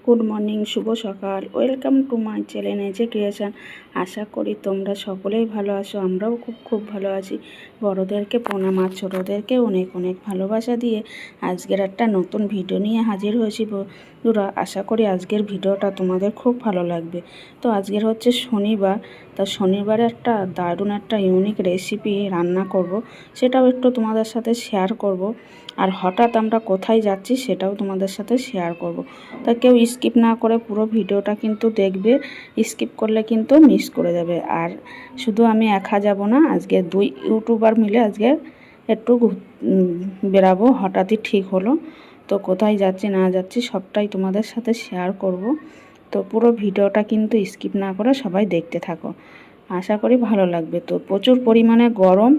Good morning, শুভ সকাল। Welcome to my channel AJ creation. আশা করি তোমরা সকলেই ভালো আছো, আমরাও খুব ভালো আছি। বড়োদেরকে প্রণাম আর ছোটোদেরকে অনেক অনেক ভালোবাসা দিয়ে আজকের একটা নতুন ভিডিও নিয়ে হাজির হয়েছি বন্ধুরা। আশা করি আজকের ভিডিওটা তোমাদের খুব ভালো লাগবে। তো আজকের হচ্ছে শনিবার, তা শনিবারে একটা দারুণ একটা ইউনিক রেসিপি রান্না করব, সেটাও একটু তোমাদের সাথে শেয়ার করব। আর হঠাৎ আমরা কোথায় যাচ্ছি সেটাও তোমাদের সাথে শেয়ার করব। তা কেউ স্কিপ না করে পুরো ভিডিওটা কিন্তু দেখবে, স্কিপ করলে কিন্তু মিস করে যাবে। আর শুধু আমি একা যাব না, আজকে 2 ইউটিউবার মিলে আজকে একটু বেরাবো। হঠাৎই ঠিক হলো, তো কোথায় যাচ্ছি না যাচ্ছি সবটাই তোমাদের সাথে শেয়ার করব। তো পুরো ভিডিওটা কিন্তু স্কিপ না করে সবাই দেখতে থাকো, আশা করি ভালো লাগবে। তো প্রচুর পরিমাণে গরম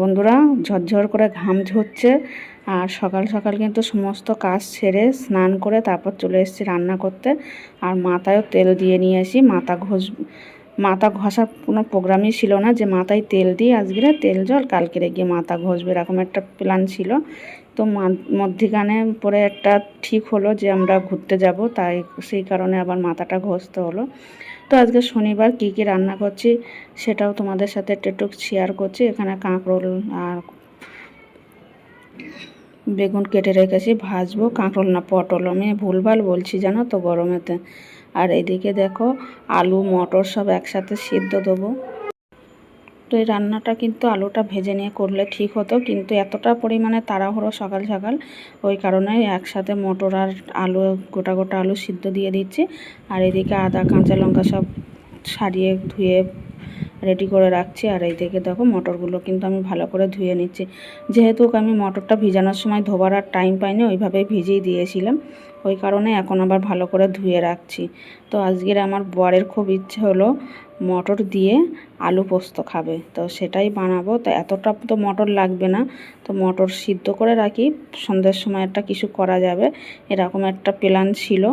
বন্ধুরা, ঝরঝর করে ঘাম ঝরছে। আর সকাল সকাল কিন্তু সমস্ত কাজ সেরে স্নান করে তারপর চলে এসেছি রান্না করতে। আর মাথায়ও তেল দিয়ে নিয়ে আসি, মাথা ঘষার কোনো প্রোগ্রামই ছিল না যে মাথায় তেল দিয়ে আজকে তেল জল কালকে গিয়ে মাথা ঘষবে, এরকম একটা প্ল্যান ছিল। তো মধ্যিখানে পরে একটা ঠিক হলো যে আমরা ঘুরতে যাব, তাই সেই কারণে আবার মাথাটা ঘষতে হলো। তো আজকে শনিবার কী কী রান্না করছি সেটাও তোমাদের সাথে একটু শেয়ার করছি। এখানে কাঁকরোল আর বেগুন কেটে রেখেছি, ভাজবো। কাঁকরোল না পটল, আমি ভুলভাল বলছি জানো তো গরমেতে। আর এদিকে দেখো আলু মটর সব একসাথে সিদ্ধ দেবো। তো এই রান্নাটা কিন্তু আলুটা ভেজে নিয়ে করলে ঠিক হতো, কিন্তু এতটা পরিমাণে তাড়াহুড়ো সকাল সকাল, ওই কারণে একসাথে মটর আর আলু গোটা গোটা আলু সিদ্ধ দিয়ে দিচ্ছি। আর এদিকে আদা কাঁচা লঙ্কা সব ছাড়িয়ে ধুয়ে রেডি করে রাখছি। আর এই দিকে দেখো মটরগুলো কিন্তু আমি ভালো করে ধুয়ে নিচ্ছি, যেহেতু আমি মটরটা ভিজানোর সময় ধোবার আর টাইম পাইনি, ওইভাবেই ভিজিয়ে দিয়েছিলাম, ওই কারণে এখন আবার ভালো করে ধুয়ে রাখছি। তো আজকের আমার বরের খুব ইচ্ছে হলো মটর দিয়ে আলু পোস্ত খাবে, তো সেটাই বানাবো। তো এতটা তো মটর লাগবে না, তো মটর সিদ্ধ করে রাখি, সন্ধ্যের সময় একটা কিছু করা যাবে, এরকম একটা প্ল্যান ছিল।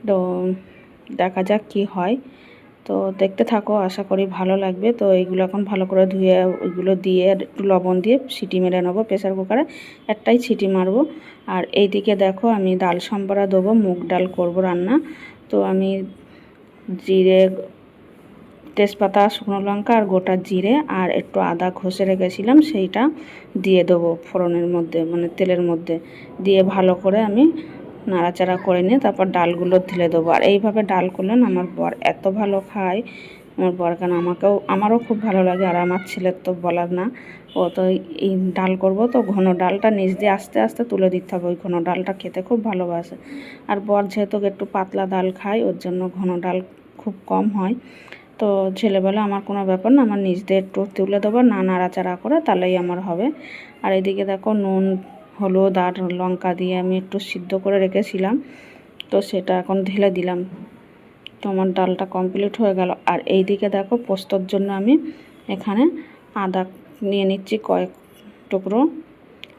তো দেখা যাক কি হয়। তো দেখতে থাকো, আশা করি ভালো লাগবে। তো এইগুলো এখন ভালো করে ধুয়ে ওইগুলো দিয়ে একটু লবণ দিয়ে সিটি মেরে নেবো, প্রেসার কুকারে একটাই সিটি মারবো। আর এই দিকে দেখো আমি ডাল সম্বরা দেবো, মুগ ডাল করব রান্না। তো আমি জিরে তেজপাতা শুকনো লঙ্কা আর গোটা জিরে আর একটু আদা ঘষে রেখেছিলাম, সেইটা দিয়ে দেবো ফোড়নের মধ্যে, মানে তেলের মধ্যে দিয়ে ভালো করে আমি নাড়াচাড়া করে নিয়ে তারপর ডালগুলো ঢেলে দেবো। আর এইভাবে ডাল করলেন আমার বর এত ভালো খায়, আমার বর কেন আমারও খুব ভালো লাগে। আর আমার ছেলের তো বলার না, ও তো এই ডাল করব তো ঘন ডালটা নিচ দিয়ে আস্তে আস্তে তুলে দিতে হবে, ওই ঘন ডালটা খেতে খুব ভালোবাসে। আর বর যেহেতু একটু পাতলা ডাল খায়, ওর জন্য ঘন ডাল খুব কম হয়। তো ছেলেবেলা আমার কোনো ব্যাপার না, আমার নিচ দিয়ে একটু তুলে দেবো, না নাড়াচাড়া করে তাহলেই আমার হবে। আর এদিকে দেখো নুন হলুদ আর লঙ্কা দিয়ে আমি একটু সিদ্ধ করে রেখেছিলাম, তো সেটা এখন ঢেলে দিলাম। তো আমার ডালটা কমপ্লিট হয়ে গেল। আর এই দিকে দেখো পোস্তর জন্য আমি এখানে আদা নিয়ে নিচ্ছি কয়েক টুকরো,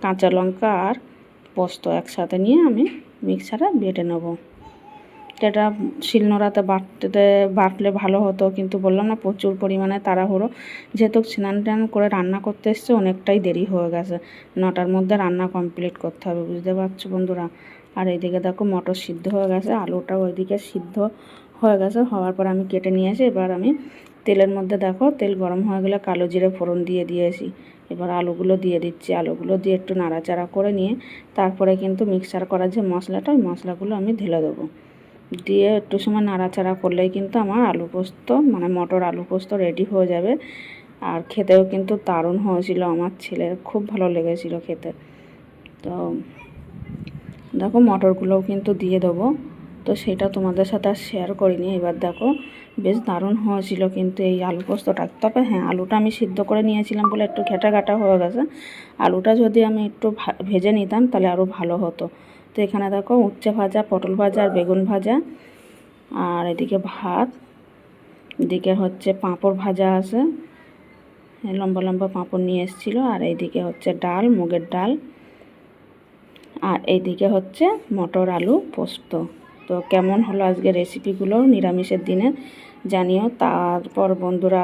কাঁচা লঙ্কা আর পোস্ত একসাথে নিয়ে আমি মিক্সারে বেটে নেব। এটা শিলনোড়াতে বাটলে ভালো হতো, কিন্তু বললাম না প্রচুর পরিমাণে তাড়াহুড়ো, যেহেতু স্নান টান করে রান্না করতে এসছে অনেকটাই দেরি হয়ে গেছে, 9টার মধ্যে রান্না কমপ্লিট করতে হবে, বুঝতে পারছো বন্ধুরা। আর এইদিকে দেখো মটর সিদ্ধ হয়ে গেছে, আলুটাও ওইদিকে সিদ্ধ হয়ে গেছে, হওয়ার পর আমি কেটে নিয়ে আসি। এবার আমি তেলের মধ্যে দেখো তেল গরম হয়ে গেলে কালো জিরে ফোড়ন দিয়ে দিয়েছি। এবার আলুগুলো দিয়ে দিচ্ছি, আলুগুলো দিয়ে একটু নাড়াচাড়া করে নিয়ে তারপরে কিন্তু মিক্সার করার যে মশলাটা, ওই মশলাগুলো আমি ঢেলে দেবো। দিয়ে একটু সময় নাড়াচাড়া করলেই কিন্তু আমার আলু পোস্ত, মানে মটর আলু পোস্ত রেডি হয়ে যাবে। আর খেতেও কিন্তু দারুণ হয়েছিল, আমার ছেলের খুব ভালো লেগেছিল খেতে। তো দেখো মটরগুলোও কিন্তু দিয়ে দেবো, তো সেটা তোমাদের সাথে আর শেয়ার করিনি। এবার দেখো বেশ দারুণ হয়েছিল কিন্তু এই আলু পোস্তটা। তবে হ্যাঁ, আলুটা আমি সিদ্ধ করে নিয়েছিলাম বলে একটু ঘেটা ঘাটা হয়ে গেছে, আলুটা যদি আমি একটু ভেজে নিতাম তাহলে আরও ভালো হতো। তো এখানে দেখো উচ্ছে ভাজা, পটল ভাজা আর বেগুন ভাজা, আর এদিকে ভাত, এদিকে হচ্ছে পাঁপড় ভাজা আছে, লম্বা লম্বা পাঁপড় নিয়ে এসেছিলো। আর এইদিকে হচ্ছে ডাল, মুগের ডাল, আর এইদিকে হচ্ছে মটর আলু পোস্ত। তো কেমন হলো আজকে রেসিপিগুলো নিরামিষের দিনে জানিও। তারপর বন্ধুরা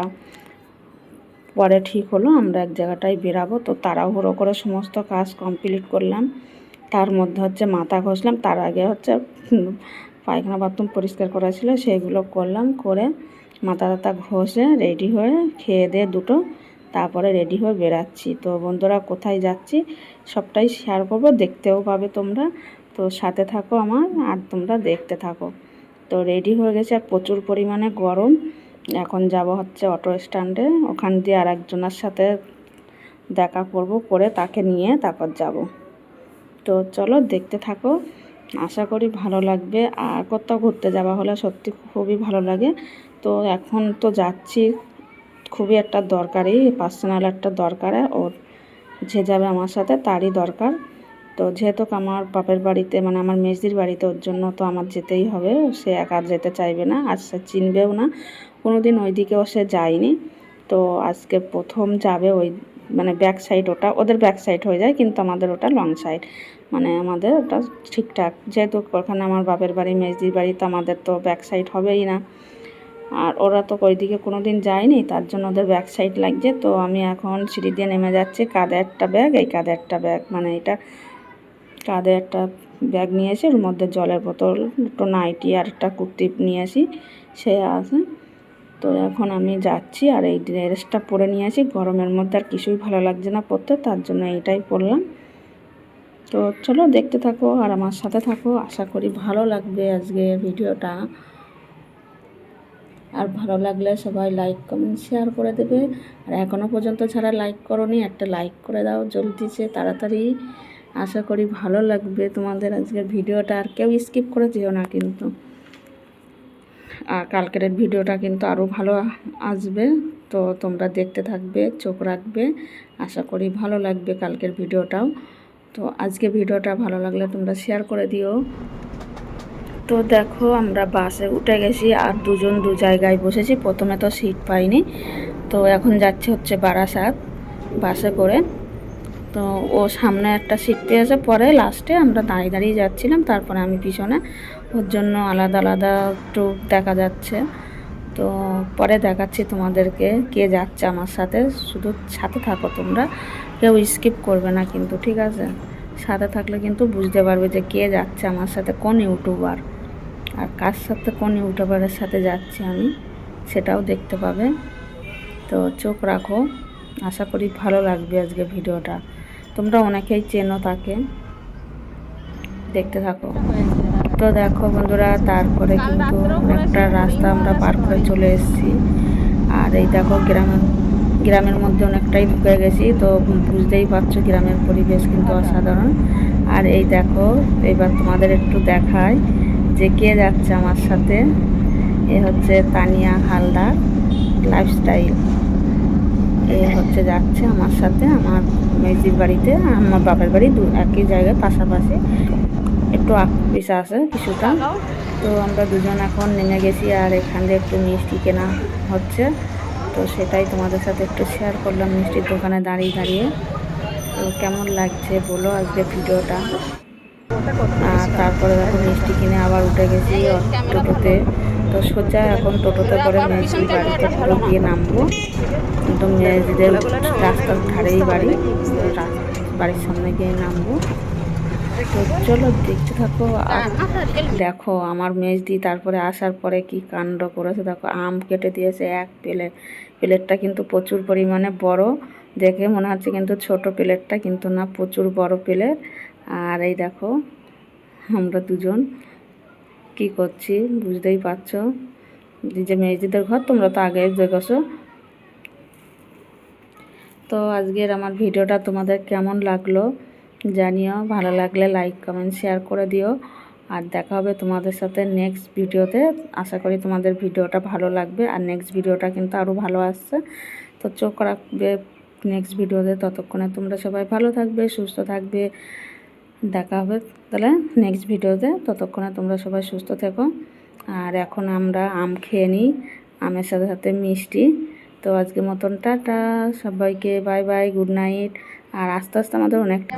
পরে ঠিক হলো আমরা এক জায়গাটায় বেরাবো। তো তাড়াহুড়ো করে সমস্ত কাজ কমপ্লিট করলাম। তার মধ্যে হচ্ছে মাথা ঘষলাম, তার আগে হচ্ছে পায়খানা বাথরুম পরিষ্কার করা ছিল সেগুলো করলাম, করে মাথা টাথা ঘষে রেডি হয়ে খেয়ে দিয়ে দুটো তারপরে রেডি হয়ে বেরাচ্ছি। তো বন্ধুরা কোথায় যাচ্ছি সবটাই শেয়ার করব, দেখতেও পাবে তোমরা। তো সাথে থাকো আমার আর তোমরা দেখতে থাকো। তো রেডি হয়ে গেছে আর প্রচুর পরিমাণে গরম। এখন যাব হচ্ছে অটো স্ট্যান্ডে, ওখান দিয়ে আর একজনের সাথে দেখা করব, করে তাকে নিয়ে তারপর যাব। তো চলো দেখতে থাকো, আশা করি ভালো লাগবে। আর কোথাও ঘুরতে যাওয়া হলে সত্যি খুবই ভালো লাগে। তো এখন তো যাচ্ছি খুবই একটা দরকারি, পার্সোনাল একটা দরকারে, ওর যে যাবে আমার সাথে তারই দরকার। তো যেহেতু আমার বাপের বাড়িতে মানে আমার মেজদির বাড়িতে, ওর জন্য তো আমার যেতেই হবে। সে একা যেতে চাইবে না আর সে চিনবেও না, কোনো দিন ওই দিকেও সে যায়নি। তো আজকে প্রথম যাবে ওই মানে ব্যাক সাইড, ওটা ওদের ব্যাক সাইড হয়ে যায় কিন্তু আমাদের ওটা লং সাইড, মানে আমাদের ওটা ঠিকঠাক। যেহেতু ওখানে আমার বাপের বাড়ি মেজদির বাড়ি, তো আমাদের তো ব্যাক সাইড হবেই না। আর ওরা তো ওই দিকে কোনো দিন যায়নি, তার জন্য ওদের ব্যাক সাইড লাগছে। তো আমি এখন সিঁড়ি দিয়ে নেমে যাচ্ছি, কাঁধে একটা ব্যাগ, এই কাঁধে একটা ব্যাগ, মানে এটা কাঁধে একটা ব্যাগ নিয়েছি, ওর মধ্যে জলের বোতল, একটু নাইটি আর একটা কুর্তি নিয়ে আসি, সে আছে। তো এখন আমি যাচ্ছি আর এই ড্রেসটা পরে নিয়েছি, গরমের মধ্যে আর কিছুই ভালো লাগছে না পরতে, তার জন্য এইটাই পরলাম। তো চলো দেখতে থাকো আর আমার সাথে থাকো, আশা করি ভালো লাগবে আজকের ভিডিওটা। আর ভালো লাগলে সবাই লাইক কমেন্ট শেয়ার করে দেবে। আর এখনও পর্যন্ত যারা লাইক করোনি একটা লাইক করে দাও জলদিছে তাড়াতাড়ি, আশা করি ভালো লাগবে তোমাদের আজকের ভিডিওটা। আর কেউ স্কিপ করে যেও না কিন্তু। আর কালকের ভিডিওটা কিন্তু আরও ভালো আসবে, তো তোমরা দেখতে থাকবে, চোখ রাখবে, আশা করি ভালো লাগবে কালকের ভিডিওটাও। তো আজকে ভিডিওটা ভালো লাগলে তোমরা শেয়ার করে দিও। তো দেখো আমরা বাসে উঠে গেছি আর দুজন দু জায়গায় বসেছি, প্রথমে তো সিট পাইনি। তো এখন যাচ্ছি হচ্ছে বারাসাত বাসে করে। তো ও সামনে একটা সিট পেয়েছে, পরে লাস্টে আমরা দাঁড়িয়ে দাঁড়িয়ে যাচ্ছিলাম, তারপরে আমি পিছনে, ওর জন্য আলাদা আলাদা একটু দেখা যাচ্ছে। তো পরে দেখাচ্ছি তোমাদেরকে কে যাচ্ছে আমার সাথে, শুধু সাথে থাকো তোমরা, কেউ স্কিপ করবে না কিন্তু, ঠিক আছে? সাথে থাকলে কিন্তু বুঝতে পারবে যে কে যাচ্ছে আমার সাথে, কোন ইউটিউবার আর কার সাথে, কোন ইউটিউবারের সাথে যাচ্ছি আমি সেটাও দেখতে পাবে। তো চোখ রাখো, আশা করি ভালো লাগবে আজকে ভিডিওটা। তোমরা অনেকেই চেনো তাকে, দেখতে থাকো। তো দেখো বন্ধুরা, তারপরে কিন্তু একটা রাস্তা আমরা পার করে চলে এসেছি। আর এই দেখো গ্রামের মধ্যে অনেকটাই ঢুকে গেছি। তো বুঝতেই পারছো গ্রামের পরিবেশ কিন্তু অসাধারণ। আর এই দেখো এবার তোমাদের একটু দেখায় যে কে যাচ্ছে আমার সাথে। এ হচ্ছে তানিয়া হালদার লাইফস্টাইল, এ হচ্ছে যাচ্ছে আমার সাথে আমার মেজির বাড়িতে, আমার বাপের বাড়ি একই জায়গায় পাশাপাশি, একটু পিছা আছে কিছুটা। তো আমরা দুজন এখন নেমে গেছি আর এখান দিয়ে একটু মিষ্টি কেনা হচ্ছে, তো সেটাই তোমাদের সাথে একটু শেয়ার করলাম মিষ্টির দোকানে দাঁড়িয়ে দাঁড়িয়ে। তো কেমন লাগছে বলো আজকে ভিডিওটা। আর তারপরে দেখো মিষ্টি কিনে আবার উঠে গেছি টোটোতে। তো সোজা এখন টোটোতে করে মেজির বাড়িতে পুরো গিয়ে নামবো। একদম মেজিদের রাস্তার ধারেই বাড়ি, বাড়ির সামনে গিয়ে নামবো। তো চলো দেখতে থাকো। আর দেখো আমার মেজদি তারপরে আসার পরে কি কাণ্ড করেছে দেখো, আম কেটে দিয়েছে এক প্লেট। প্লেটটা কিন্তু প্রচুর পরিমাণে বড়, দেখে মনে হচ্ছে কিন্তু ছোট প্লেটটা, কিন্তু না প্রচুর বড় প্লেট। আর এই দেখো আমরা দুজন কি করছি বুঝতেই পারছো, যে মেজদিদের ঘর, তোমরা তো আগে দেখেছো। তো আজকের আমার ভিডিওটা তোমাদের কেমন লাগলো জানিও, ভালো লাগলে লাইক কমেন্ট শেয়ার করে দিও। আর দেখা হবে তোমাদের সাথে নেক্সট ভিডিওতে, আশা করি তোমাদের ভিডিওটা ভালো লাগবে। আর নেক্সট ভিডিওটা কিন্তু আরও ভালো আসছে, তো চোখ রাখবে নেক্সট ভিডিওতে। ততক্ষণে তোমরা সবাই ভালো থাকবে, সুস্থ থাকবে, দেখা হবে তাহলে নেক্সট ভিডিওতে। ততক্ষণে তোমরা সবাই সুস্থ থেকো। আর এখন আমরা আম খেয়ে নিই, আমের সাথে সাথে মিষ্টি। তো আজকের মতন টাটা সবাইকে, বাই বাই, গুড নাইট। আর আস্তে আস্তে আমাদের অনেকটা